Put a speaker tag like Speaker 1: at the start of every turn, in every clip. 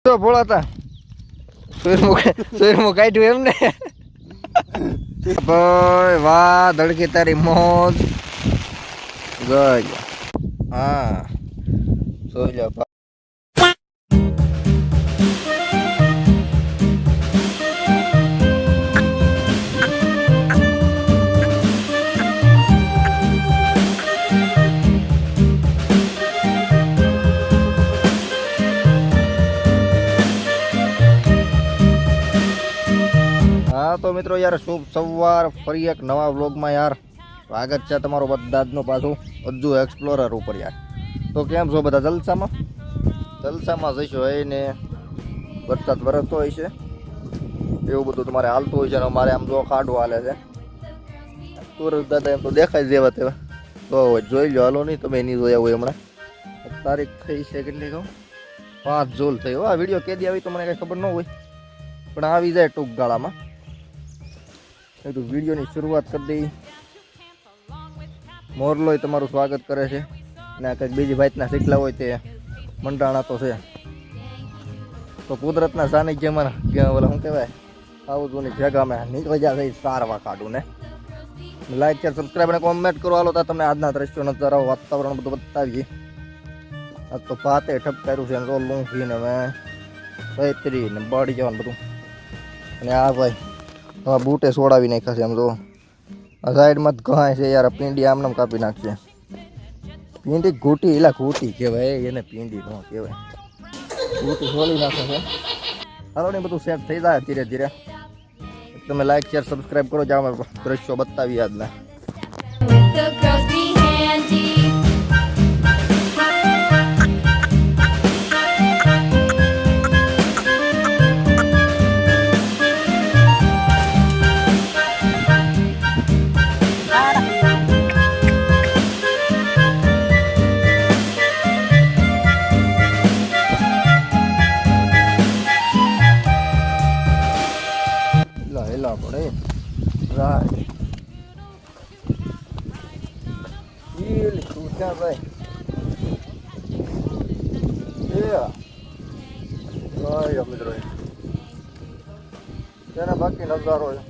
Speaker 1: તો ભોળાતા સુરમું કાઢ્યું એમ ને ભાઈ વાહ ધડકી તારી મોજ ગઈ હા જોઈ લો તો મિત્રો યાર શુભ સવાર ફરી એક નવા વ્લોગમાં યાર સ્વાગત છે તમારો બધાનું પાછું અજ્જુ એક્સપ્લોરર ઉપર યાર તો કેમ છો બધા જલસામાં જઈશું હોય ને વરસાદ વરસતો હોય છે એવું બધું તમારે હાલતું હોય છે ને અમારે આમ જો ખાડો હાલે છે સુરજ દાદા એમ તો દેખાય જેવા તેવા તો જોઈ લો હાલો નહીં તમે એની જોયા હોય હમણાં તારીખ થઈ છે કેટલી કહું 5 જૂન થઈ આ વિડીયો કેદી આવી તો મને કંઈ ખબર ન હોય પણ આવી જાય ટૂંક ગાળામાં તો વિડીયોની શરૂઆત કરી દઈ મોરલોય તમારું સ્વાગત કરે છે ને કંઈક બીજી ભાતના શીખલા હોય તે મંડાણા તો છે તો કુદરતના સાનિધ્યમાં ઓલા શું કહેવાય આવું તું ભેગા મેં નીકળી જાય સારવા કાઢું ને લાઈક શેર સબસ્ક્રાઈબ અને કોમેન્ટ કરો હાલો તો તમને આજના દ્રશ્યો નજારો વાતાવરણ બધું બતાવીએ આજ તો પાતે ઠપકાર્યું છે તો લૂંખી ને મેં સૈત્રી ને બળી જવાનું બધું અને આ ભાઈ હવે બૂટે સોડાવી નાખ્યા છે આમ જો આ સાઈડમાં જ ઘાય છે યાર પીંડી આમને કાપી નાખશે પીંડી ઘૂંટી એલા ઘૂંટી કહેવાય એને પીંડી ન કહેવાય ઘૂંટી સોળી નાખે છે હાલો ને બધું સેટ થઈ જાય ધીરે ધીરે તમે લાઈક શેર સબસ્ક્રાઈબ કરો જાઓ અમે દ્રશ્યો બતાવીએ આજના પડે રાય તું ક્યાં ભાઈ મિત્રો તેના બાકી નજારો છે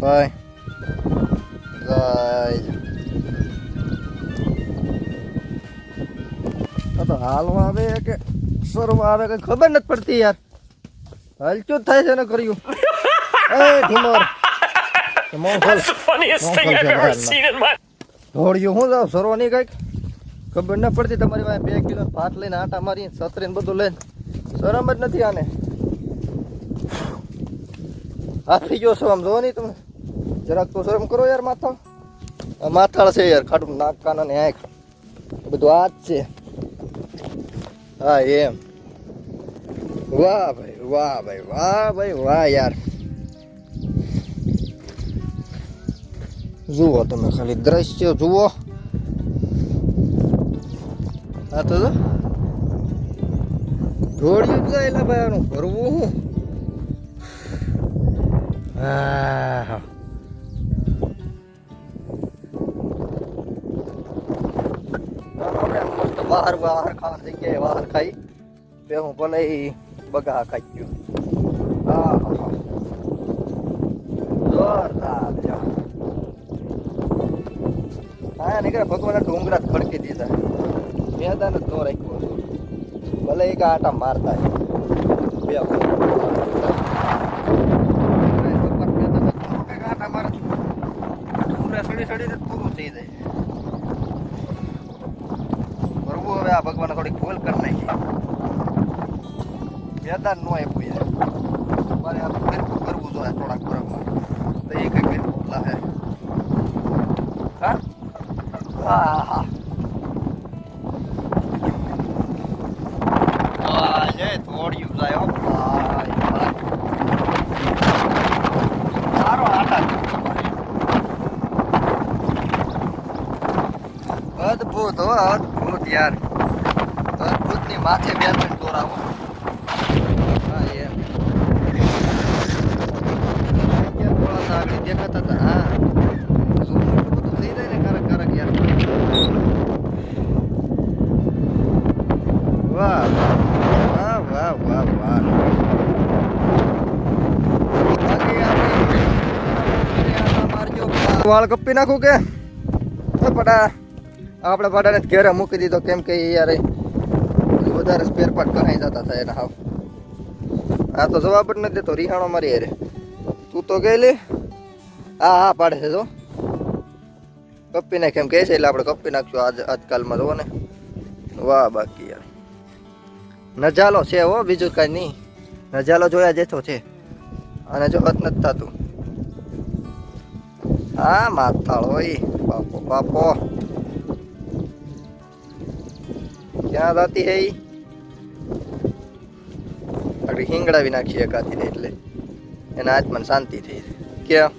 Speaker 1: ભાઈ તો હાલવા આવે કે સરવા આવે કે ખબર નથી પડતી યાર હલચું થાય છે ને કર્યું એ ઢીમર ધોળિયું હું જાવ સરવાની કઈક ખબર ન પડતી તમારી પાસે 2 કિલો ભાત લઈને આટા મારી છત્રી ને બધું લઈને શરમ જ નથી આને હાથી ગયો છો આમ જોવો નહીં તમે જરાક તો શરમ કરો યાર માથાળ છે યાર ખાટું નાક કાના ને આંખ બધું આ જ છે હા એમ વાહ ભાઈ યાર જુઓ તમે ખાલી દ્રશ્ય જુઓ હા તો જોડ્યું જાય એટલે ભાઈ આનું કરવું હું હા બહાર ખાવા જગ્યાએ બહાર ખાઈ બે હું ભલે બગા ખાઈ ગયો જોરદાર હા નીકળે ભગવાન ડુંગરા ખડકી દીધા મેદાન જ ન રાખ્યું ભલે એક આટા મારતા બે આટા મારે ડુંગરા સડી પૂરું થઈ જાય હવે આ ભગવાન થોડીક ભૂલ કરી નાખી મેદાન નો આપ્યું યાર મારે આ ફેરવું કરવું જોઈએ થોડાક બરાબર તો એ કઈ ફેરવું લાગે હા થોડ્યું જાય સારો આટા અદભુત અદભુત યાર અદભુત ની માથે બે મિનિટ દોરાવો હા એમ દેખાતા હતા હા શું બધું થઈ જાય ને કારક વાળ કપી નાખું કે પડા આપણે પાડાને ઘેરે મૂકી દીધો કેમ કે યાર વધારે સ્પેર પાર્ટ કરાઈ જતા થાય એના હાવ આ તો જવાબ જ નથી દેતો રિહાણો મારી યાર તું તો ગઈ લે હા પાડે છે જો કપી નાખ એમ કહે છે એટલે આપણે કપી નાખશું આજકાલમાં જોવો ને વાહ બાકી યાર નજાલો છે હો બીજું કાંઈ નહીં નજાલો જોયા જેતો છે અને જો હત નથી થતું હા માથાળ હોય બાપો બાપો ક્યાં જતી હે આગળ હિંગડાવી નાખીએ એકાથી એટલે એના આત્માને શાંતિ થઈ ક્યાં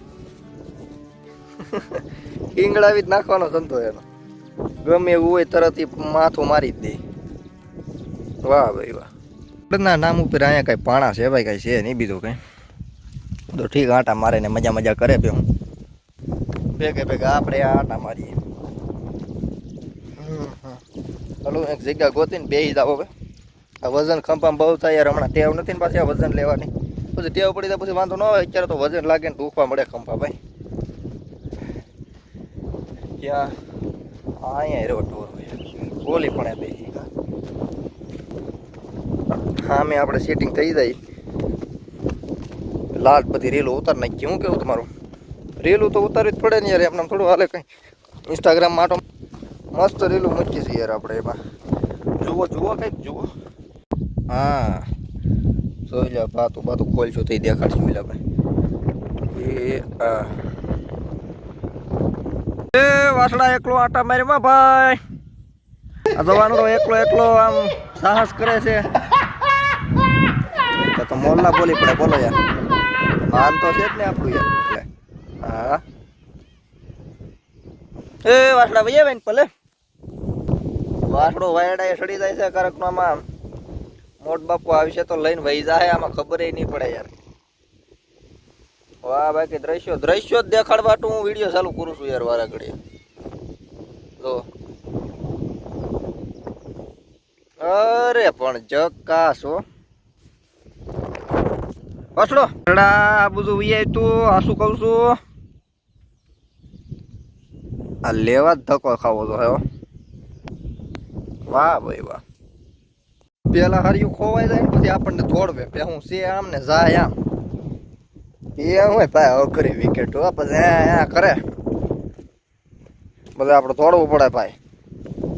Speaker 1: હિંગડાવી જ નાખવાનો ધંધો એનો ગમે એવું હોય તરત માથું મારી જ દે વાહ ભાઈ વાહ ના નામ ઉપર અહીંયા કઈ પાણા છે ભાઈ કઈ છે નહીં બીજું કઈ તો ઠીક આટા મારે ને મજા મજા કરે પે હું ભેગા આપણે આટા મારીએ હલો એક જગ્યા ગોતીને બેસી જાવ હવે આ વજન ખંભામાં બહુ થાય યાર હમણાં ટેવ નથી ને પાછી આ વજન લેવાની પછી ટેવ પડી જાય પછી વાંધો ન હોય અત્યારે તો વજન લાગે ને દુખવા મળે ખંભા ભાઈ ક્યાં અહીંયા રહ્યો ટોર બોલી પણ બેસી હા મેં આપણે સેટિંગ થઈ જાય લાલ બધી રેલું ઉતાર નાખી હું કેવું તમારું રેલું તો ઉતારવી જ પડે ને યાર એમને થોડું હાલે કંઈ ઇન્સ્ટાગ્રામ માટે મસ્ત રેલું મૂકી છે યાર આપણે એમાં જુઓ કંઈક જુઓ હા જોઈ લે બાતું ખોલશું તો દેખાડશું એટલે ભાઈ એ વાસડા એકલો આટા મારીમાં ભાઈ આ જવાનો એકલો આમ સાહસ કરે છે તો મોલના બોલી પડે બોલો યાર માન તો છે જ ને આપણું યાર હા એ વાસડા ભાઈ આવે ને ભલે વાસડો વાયડા સડી જાય છે કરકનો આમાં મોટ બાપુ આવી છે તો લઈને વહી જાય આમાં ખબર નહીં પડે યાર વાહ બાકી દ્રશ્યો જ દેખાડવા હું વિડીયો ચાલુ કરું છું યાર વારા ઘડીએ જો અરે પણ જકાસો વાસડો આ બધું વીઆઈ તું આસુ કહું છું આ લેવા જ ધક્કો ખાવો તો હે વાહ ભાઈ વાહ પેલા હરિયું ખોવાઈ જાય ને પછી આપણને દોડવે પે હું છે આમ ને જાય આમ એ હોય ભાઈ અઘરી વિકેટ પછી કરે બધા આપણે દોડવું પડે ભાઈ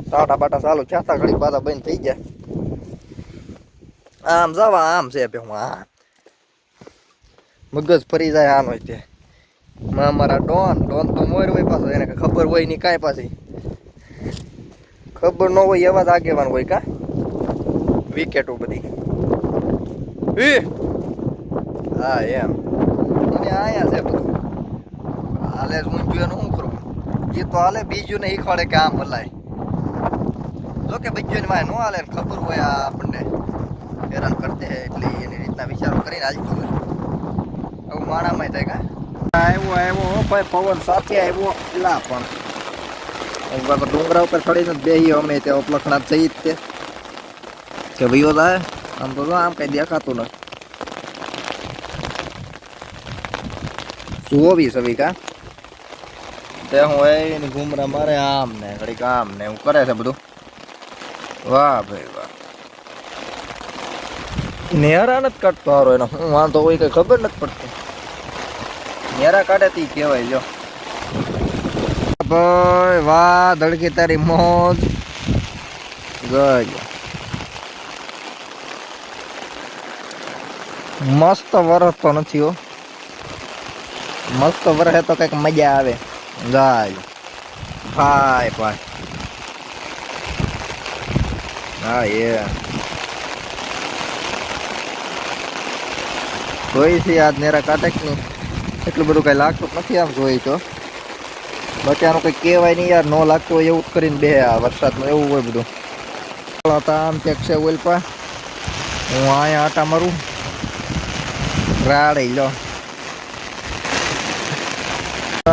Speaker 1: સાટા બાટા ચાલુ ચાતા ઘડી પાછા બંધ થઈ ગયા આમ જવા આમ છે પે હું આ મગજ ફરી જાય આનો તે મારા ડોન તો મોર હોય પાછો એને ખબર હોય નહીં કાંઈ પાછી ખબર ન હોય એવા જ આગેવાન હોય કા વિકેટો બધી હા એમ અને આયા છે બધું હાલે હું જોવાનું શું કરું એ તો હાલે બીજું ને શીખવાડે કે આમ હલાય જો કે બીજું માં ન હાલે ખબર હોય આ આપણને હેરાન કરતે એટલે એની રીતના વિચારો કરીને હાલતું હોય આવું માણામાં થાય કા આવ્યો ભાઈ પવન સાથે આવ્યો એલા પણ ડુંગરા ઉપર ચડીને બેહીએ અમે તે ઉપલખણા જઈ જ તે કે ભાઈઓ થાય આમ તો આમ કઈ દેખાતું નથી જુઓ બી સવી કા તે હું એની ઘૂમરા મારે આમ ને ઘડીક આમ ને એવું કરે છે બધું વાહ ભાઈ વાહ નેરા નથી કાઢતો હારો એનો હું વાંધો હોય કઈ ખબર નથી પડતી નેરા કાઢે તી કહેવાય જો ભાઈ વાહ ધડકી તારી મોજ ગઈ મસ્ત વરસ તો નથી હો મસ્ત વરસે તો કઈક મજા આવે જાય ભાઈ હા એ જોઈ છે આજ નેરા કાટેક નહીં એટલું બધું કઈ લાગતું નથી આમ જોઈ તો બાકી આનું કઈ કહેવાય નહીં યાર ન લાગતું હોય એવું જ કરીને બે આ વરસાદમાં એવું હોય બધું આમ ચેક છે ઓઇલ પા હું અહીંયા આટા મારું રાડે લો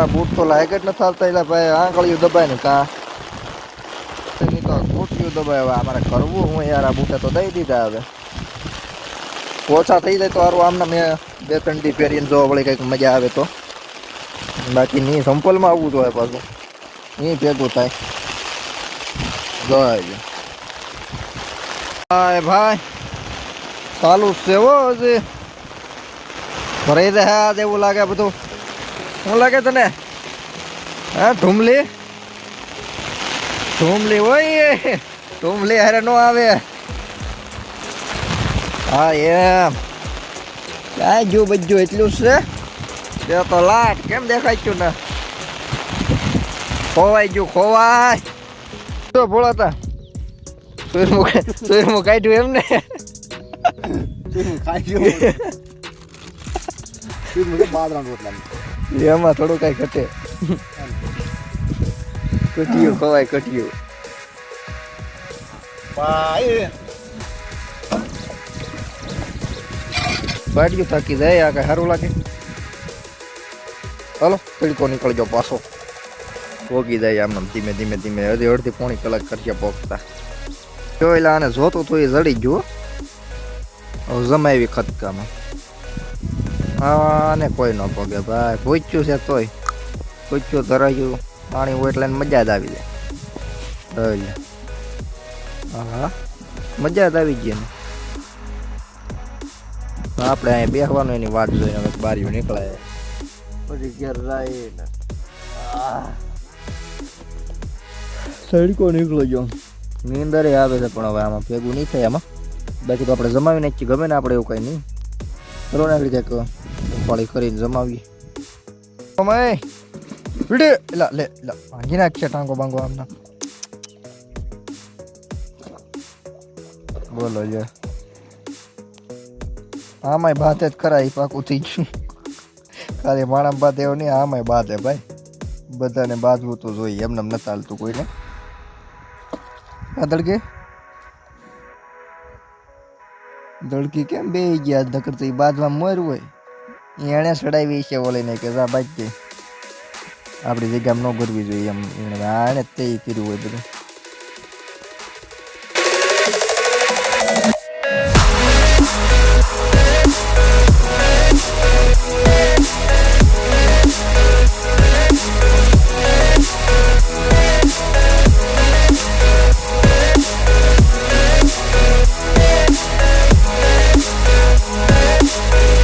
Speaker 1: બૂટ તો લાયક જ નથી આવતા એટલે ભાઈ આંગળીયું દબાય ને કા તો બૂટિયું દબાય હવે અમારે કરવું હું યાર આ બૂટે તો દઈ દીધા હવે ઓછા થઈ જાય તો સારું આમને મેં 2-3 દી પહેરીને જો વળી કંઈક મજા આવે તો બાકી ની સંપલમાં આવવું જોઈએ પાછું ની ભેગું થાય જાય ભાઈ ભાઈ ચાલુ છે હો હજી ભરાઈ દે હા એવું લાગે બધું શું લાગે તને હા ધૂમલી હોય ધૂમલી હારે નો આવે હા એમ કાંઈ જો બજ્જો એટલું છે તે તો લાટ કેમ દેખાય છું ને ખોવાઈ ગયું ખોવાય તો ભોળાતા સુરમું કાઢ્યું એમ ને એમાં થોડું કઈ ઘટે કટિયું ખવાય કટિયું પાડ્યું થાકી જાય આ કઈ સારું લાગે હાલો તડકો નીકળજો પાછો પોગી જાય આમ ધીમે ધીમે ધીમે હજી અડધી પોણી કલાક કરશે પોગતા જોયેલા આને જોતું તો એ જડી ગયું જમાવી ખતકામાં આને કોઈ ન પગે ભાઈ પૂછ્યું છે તોય પૂછ્યું ધરાયું પાણી હોય એટલે મજા જ આવી જાય હા મજા જ આવી ગઈ ને આપણે અહીંયા બેસવાનું એની વાટ જોઈને હવે બારીઓ નીકળાય પછી ઘેર જાય તડકો નીકળો ગયો નીંદર આવે છે પણ હવે આમાં ભેગું નહીં થાય આમાં બાકી તો આપણે જમાવીને જ ગમે ને આપણે એવું કઈ નહીં કરો ને આગળ ક્યાંક ઉપાડી કરીને જમાવીએ લે ભાંગી નાખશે ટાંગો બાંગો આમના બોલો છે આમાંય બાતે જ ખરા એ પાકું થઈ ગયું ખાલી માણસ બાદ એવો નહીં આમાંય બાતે ભાઈ બધાને બાજવું તો જોઈએ એમને નથી ચાલતું કોઈને આ દળકી કેમ બે ગયા નકર તો એ બાજમાં મર્યું હોય એણે ચડાવી છે ઓલીને કે જા બાજ દે આપણી જગ્યામાં ન ભરવી જોઈએ એમ આણે તે કર્યું હોય બધું